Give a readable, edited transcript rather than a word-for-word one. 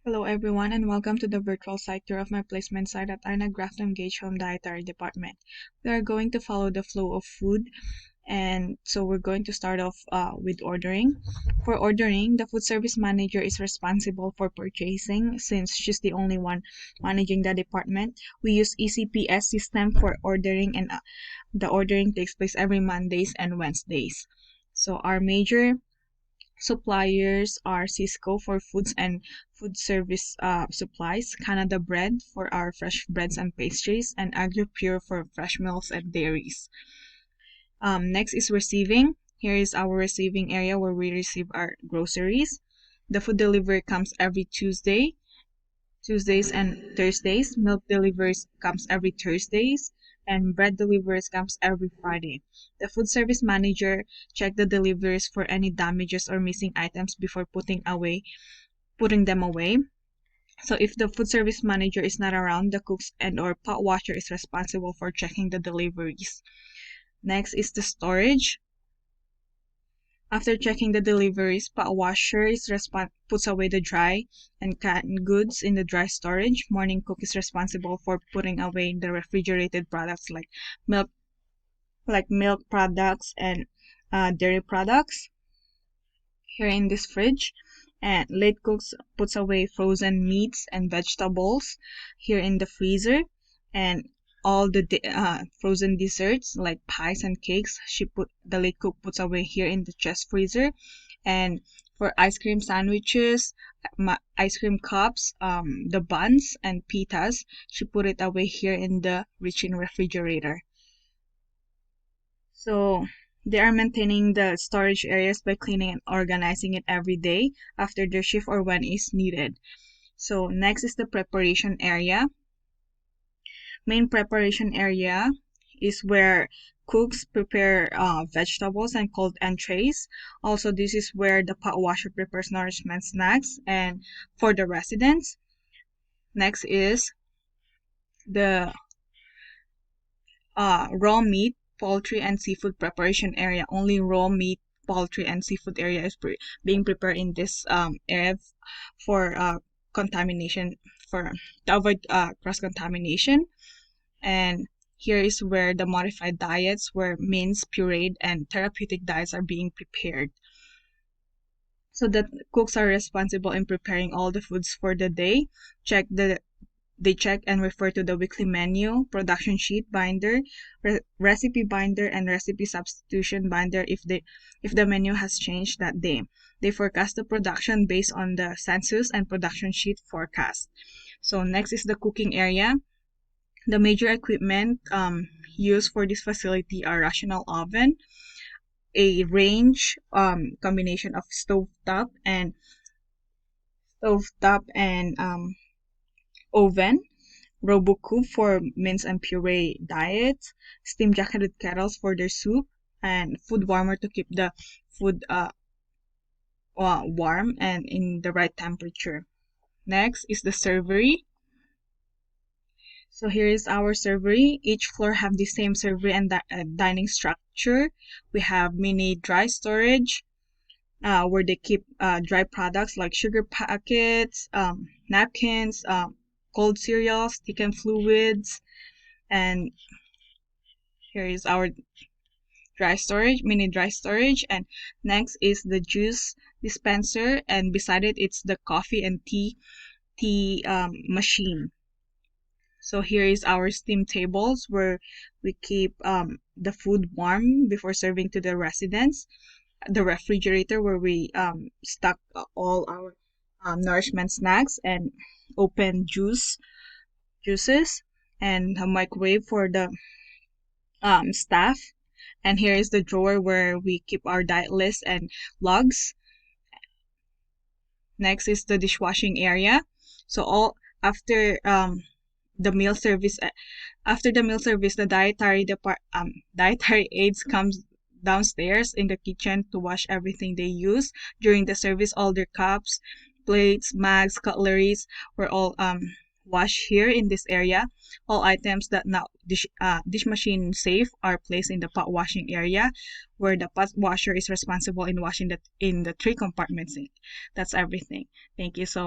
Hello everyone and welcome to the virtual site tour of my placement site at Arna Grafton Gage Home Dietary Department. We are going to follow the flow of food, and so we're going to start off with ordering. For ordering, the food service manager is responsible for purchasing since she's the only one managing the department. We use ECPS system for ordering, and the ordering takes place every Mondays and Wednesdays. So our major suppliers are Cisco for foods and food service supplies, Canada Bread for our fresh breads and pastries, and AgriPure for fresh milks and dairies. Next is receiving. Here is our receiving area where we receive our groceries. The food delivery comes every Tuesdays and Thursdays. Milk deliveries comes every Thursdays, and bread deliveries comes every Friday. The food service manager check the deliveries for any damages or missing items before putting them away. So if the food service manager is not around, the cooks and or pot washer is responsible for checking the deliveries. Next is the storage. After checking the deliveries, pot washer puts away the dry and canned goods in the dry storage. Morning cook is responsible for putting away the refrigerated products like milk products and dairy products here in this fridge. And late cooks puts away frozen meats and vegetables here in the freezer, and all the frozen desserts like pies and cakes, the late cook puts away here in the chest freezer. And for ice cream sandwiches, ice cream cups, the buns and pitas, she put it away here in the reach-in refrigerator. So they are maintaining the storage areas by cleaning and organizing it every day after their shift or when is needed. So next is the preparation area. Main preparation area is where cooks prepare vegetables and cold entrees. Also, this is where the pot washer prepares nourishment snacks and for the residents. Next is the raw meat, poultry, and seafood preparation area. Only raw meat, poultry, and seafood area is being prepared in this area for contamination, to avoid cross-contamination. And here is where the modified diets, where mince, pureed, and therapeutic diets are being prepared. So the cooks are responsible in preparing all the foods for the day. They check and refer to the weekly menu, production sheet binder, recipe binder, and recipe substitution binder if the menu has changed that day. They forecast the production based on the census and production sheet forecast. So next is the cooking area. The major equipment used for this facility are rational oven, a range combination of stovetop and oven, RoboCube for mince and puree diets, steam jacketed kettles for their soup, and food warmer to keep the food warm and in the right temperature. Next is the servery. So here is our servery. Each floor have the same servery and dining structure. We have mini dry storage where they keep dry products like sugar packets, napkins, cold cereals, thickened fluids, and here is our mini dry storage. And next is the juice dispenser, and beside it's the coffee and tea machine. So here is our steam tables where we keep the food warm before serving to the residents. The refrigerator where we stock all our nourishment snacks and open juices, and a microwave for the staff. And here is the drawer where we keep our diet list and logs. Next is the dishwashing area. So all after the meal service, the dietary aides comes downstairs in the kitchen to wash everything they use during the service. All their cups, plates, mugs, cutleries were all washed here in this area. All items that not dish machine safe are placed in the pot washing area, where the pot washer is responsible in washing in the 3 compartment sink. That's everything. Thank you so